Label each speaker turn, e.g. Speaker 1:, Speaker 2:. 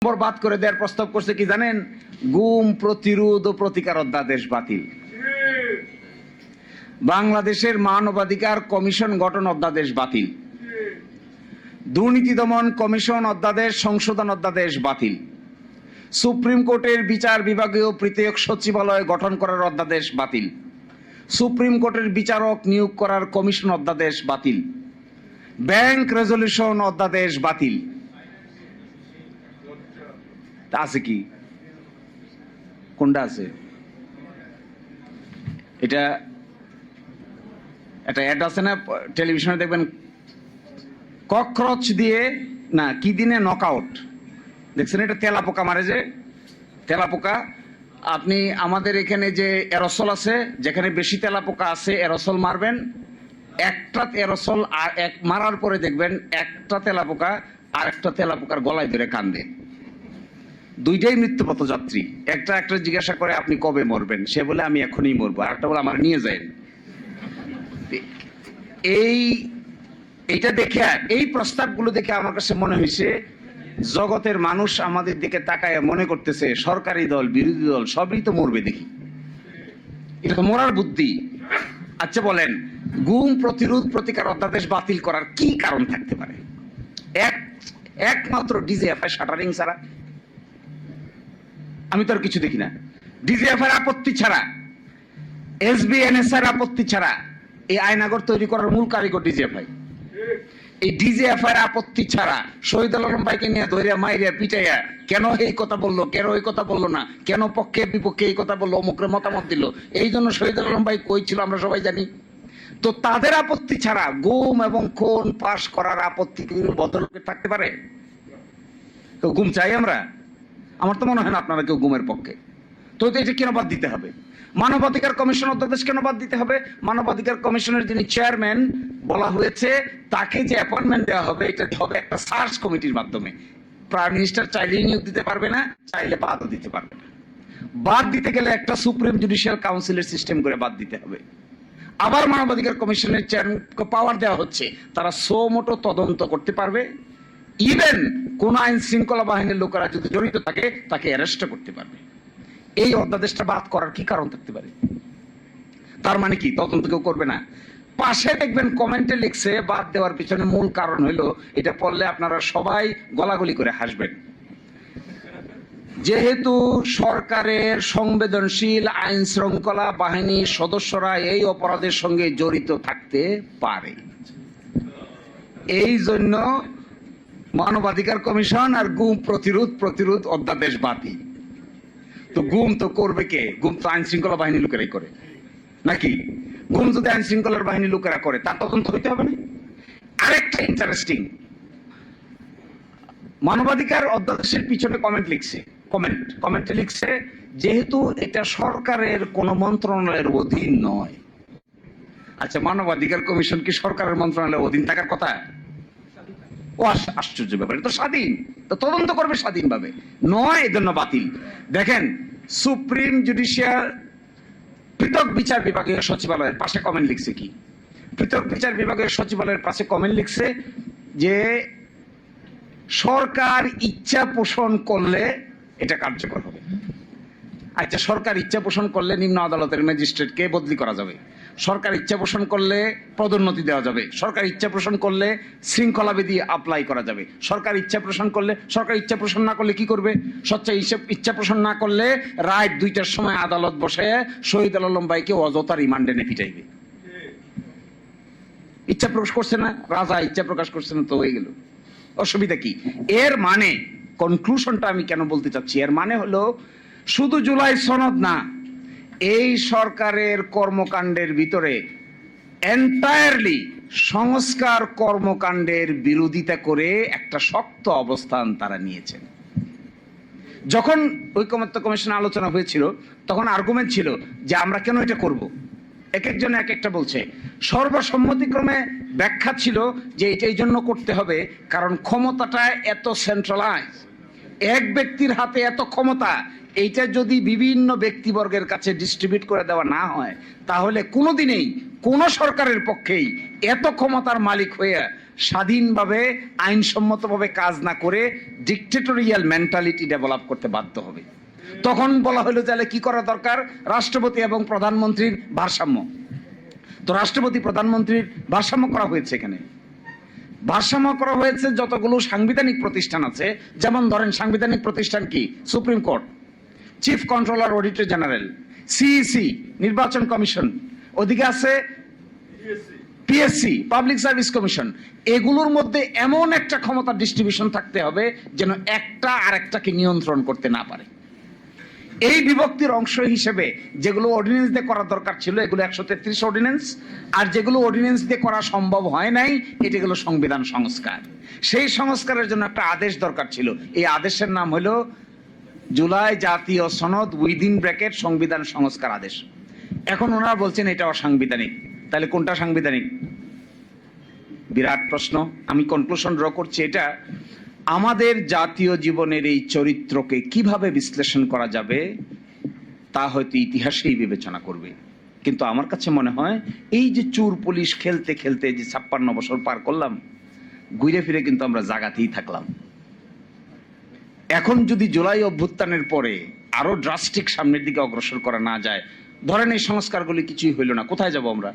Speaker 1: বরবাদ করে দেওয়ার প্রস্তাব করছে কি জানেন? গুম প্রতিরোধ ও প্রতিকার অধ্যাদেশ বাতিল, বাংলাদেশের মানবাধিকার কমিশন গঠন অধ্যাদেশ বাতিল, দুর্নীতি দমন কমিশন অধ্যাদেশ সংশোধন অধ্যাদেশ বাতিল, সুপ্রিম কোর্টের বিচার বিভাগীয় পৃথক সচিবালয় গঠন করার অধ্যাদেশ বাতিল, সুপ্রিম কোর্টের বিচারক নিয়োগ করার কমিশন অধ্যাদেশ বাতিল, ব্যাংক রেজলিউশন অধ্যাদেশ বাতিল। আছে কি? কোনটা আছে? এটা একটা অ্যাড আছে না টেলিভিশনে, দেখবেন ককরোচ দিয়ে না কি দিনে নকআউট, দেখছেন? এটা তেলাপোকা মারে, যে তেলাপোকা। আপনি আমাদের এখানে যে এরসল আছে, যেখানে বেশি তেলাপোকা আছে এরসল মারবেন, একটা এরসল আর এক মারার পরে দেখবেন একটা তেলাপোকা আর একটা তেলাপোকার গলায় ধরে কান্দে। দুইটাই মৃত্যুপথ যাত্রী। একটা জিজ্ঞাসা করে আপনি কবে মরবেন, সে বলে আমি এখনই মরবো, আর একটা বলে আমার নিয়ে যায়। এইটা দেখে, এই প্রস্তাবগুলো দেখে আমার কাছে মনে হয়েছে জগতের মানুষ আমাদের দিকে তাকায় মনে করতেছে সরকারি দল বিরোধী দল সবই তো মরবে দেখি, এটা তো মরার বুদ্ধি। আচ্ছা বলেন, গুম প্রতিরোধ প্রতিকার অধ্যাদেশ বাতিল করার কি কারণ থাকতে পারে? একমাত্র ডিজিএফআই শাটারিং ছাড়া আমি তো আর কিছু দেখি না। ডিজিএফআই আপত্তি ছাড়া, এসবিএনএস এর আপত্তি ছাড়া এই আয়নাগর তৈরি করার মূল কারিগর ডিজিএফআই। এই ডিজিএফআই আপত্তি ছাড়া শহীদ আলম ভাইকে নিয়ে ধরিয়া মাইরিয়া পিটাইয়া কেন এই কথা বললো, কেন ওই কথা বললো না, কেন পক্ষে বিপক্ষে এই কথা বললো, অমুকের মতামত দিল, এই জন্য শহীদ আলম ভাই কই ছিল আমরা সবাই জানি। তো তাদের আপত্তি ছাড়া গুম এবং খুন পাশ করার আপত্তি কি ভদ্রলোকে থাকতে পারে? তো গুম চাই আমরা? আমার তো মনে হয় না আপনারা কেউ গুমের পক্ষে। তো এটা কেন বাদ দিতে হবে? মানবাধিকার কমিশন অধ্যাদেশ কেন বাদ দিতে হবে? মানবাধিকার কমিশনের যিনি চেয়ারম্যান বলা হয়েছে তাকে যে অ্যাপয়েন্টমেন্ট দেওয়া হবে, এটা হবে একটা সার্চ কমিটির মাধ্যমে। প্রাইম মিনিস্টার চাইলেই নিয়োগ দিতে পারবে না, চাইলে বাদও দিতে পারবে না। বাদ দিতে গেলে একটা সুপ্রিম জুডিশিয়াল কাউন্সিলের সিস্টেম করে বাদ দিতে হবে। আবার মানবাধিকার কমিশনের চেয়ারম্যানকে পাওয়ার দেওয়া হচ্ছে, তারা সো মোটো তদন্ত করতে পারবে, ইভেন কোন আইন শৃঙ্খলা বাহিনীর লোকেরা যদি জড়িত থাকে তাকে অ্যারেস্ট করতে পারবে। এই অধ্যাদেশটা বাদ করার কি কারণ থাকতে পারে? তার মানে কি তদন্ত কেউ করবে না? পাশে দেখবেন কমেন্টে লিখছে বাদ দেওয়ার পিছনে মূল কারণ হইলো, এটা পড়লে আপনারা সবাই গলাগলি করে হাসবেন, যেহেতু সরকারের সংবেদনশীল আইন শৃঙ্খলা বাহিনীর সদস্যরা এই অপরাধের সঙ্গে জড়িত থাকতে পারে, এই জন্য মানবাধিকার কমিশন আর গুম প্রতিরোধ অধ্যাদেশ বাতিল। তো গুম তো করবে কে? গুম তো আইন শৃঙ্খলা বাহিনীর লোকেরাই করে নাকি? গুম যদি আইন শৃঙ্খলার বাহিনীর লোকেরা করে তার তদন্ত হইতে হবে না? আরেকটা ইন্টারেস্টিং, মানবাধিকার অধ্যাদেশের পিছনে কমেন্টে লিখছে যেহেতু এটা সরকারের কোন মন্ত্রণালয়ের অধীন নয়। আচ্ছা, মানবাধিকার কমিশন কি সরকারের মন্ত্রণালয়ের অধীন থাকার কথা? ও আশ্চর্য ব্যাপার, তো স্বাধীন, তো তদন্ত করবে স্বাধীনভাবে, নয় এজন্য বাতিল। দেখেন, সুপ্রিম জুডিশিয়াল পৃথক বিচার বিভাগীয় সচিবালয়ের পাশে কমেন্ট লিখছে কি? পৃথক বিচার বিভাগীয় সচিবালয়ের পাশে কমেন্ট লিখছে যে সরকার ইচ্ছা পোষণ করলে এটা কার্যকর হবে। আচ্ছা, সরকার ইচ্ছা পোষণ করলে নিম্ন আদালতের ম্যাজিস্ট্রেটকে বদলি করা যাবে, সরকার ইচ্ছা পোষণ করলে পদোন্নতি দেওয়া যাবে, সরকার ইচ্ছা পোষণ করলে শৃঙ্খলা বিধি অ্যাপ্লাই করা যাবে, সরকার ইচ্ছা পোষণ করলে, সরকার ইচ্ছা পোষণ না করলে কি করবে? ইচ্ছা পোষণ না করলে রাত 2টার সময় আদালত বসে শহীদ আলম ভাইকে অযথা রিমান্ডে নিয়ে পিটাইবে। ইচ্ছা প্রকাশ করছে না, রাজা ইচ্ছা প্রকাশ করছে না, তো হয়ে গেল। অসুবিধা কি? এর মানে কনক্লুশনটা আমি কেন বলতে চাচ্ছি, এর মানে হলো শুধু জুলাই সনদ না, এই সরকারের কর্মকাণ্ডের ভিতরে এন্টায়ারলি সংস্কার কর্মকাণ্ডের বিরোধিতা করে একটা শক্ত অবস্থান তারা নিয়েছেন। যখন ঐকমত্য কমিশন আলোচনা হয়েছিল তখন আর্গুমেন্ট ছিল যে আমরা কেন এটা করব, এক একজন এক একটা বলছে। সর্বসম্মতিক্রমে ব্যাখ্যা ছিল যে এটা এই জন্য করতে হবে কারণ ক্ষমতাটা এত সেন্ট্রালাইজ, এক ব্যক্তির হাতে এত ক্ষমতা, এইটা যদি বিভিন্ন ব্যক্তিবর্গের কাছে ডিস্ট্রিবিউট করে দেওয়া না হয় তাহলে কোনোদিনেই কোন সরকারের পক্ষেই এত ক্ষমতার মালিক হয়ে স্বাধীনভাবে আইনসম্মতভাবে কাজ না করে ডিক্টেটোরিয়াল মেন্টালিটি ডেভেলপ করতে বাধ্য হবে। তখন বলা হলো তাহলে কি করা দরকার, রাষ্ট্রপতি এবং প্রধানমন্ত্রীর ভারসাম্য। তো রাষ্ট্রপতি প্রধানমন্ত্রীর ভারসাম্য করা হয়েছে। এখানে ভারসাম্য করা হয়েছে যতগুলো সাংবিধানিক প্রতিষ্ঠান আছে, যেমন ধরেন সাংবিধানিক প্রতিষ্ঠান কি, supreme court, chief controller, auditor general, CEC নির্বাচন কমিশন, ওদিকে আছে পিএসসি পাবলিক সার্ভিস কমিশন। এগুলোর মধ্যে এমন একটা ক্ষমতা ডিস্ট্রিবিউশন থাকতে হবে যেন একটা আরেকটাকে নিয়ন্ত্রণ করতে না পারে। এই বিভক্তির অংশ হিসেবে যেগুলো অর্ডিন্যান্স দিয়ে করা দরকার ছিল এগুলো 133 অর্ডিন্যান্স, আর যেগুলো অর্ডিন্যান্স দিয়ে করা সম্ভব হয় নাই এটাগুলো সংবিধান সংস্কার। সেই সংস্কারের জন্য একটা আদেশ দরকার ছিল। এই আদেশের নাম হলো জুলাই জাতীয় সনদ উইদিন ব্র্যাকেট সংবিধান সংস্কার আদেশ। এখন ওনারা বলছেন এটা অসাংবিধানিক। তাহলে কোনটা সাংবিধানিক? বিরাট প্রশ্ন। আমি কনক্লুশন ড্র করছি এটা, আমাদের জাতীয় জীবনের এই চরিত্রকে কিভাবে বিশ্লেষণ করা যাবে তা হয়তো ইতিহাসেই বিবেচনা করবে। কিন্তু আমার কাছে মনে হয় এই যে চোর পুলিশ খেলতে খেলতে যে 56 বছর পার করলাম, ঘুরে ফিরে কিন্তু আমরা জায়গাতেই থাকলাম। এখন যদি জুলাই অভ্যুত্থানের পরে আরো ড্রাস্টিক সামনের দিকে অগ্রসর করা না যায়, ধরেন এই সংস্কারগুলি কিছুই হইল না, কোথায় যাব আমরা?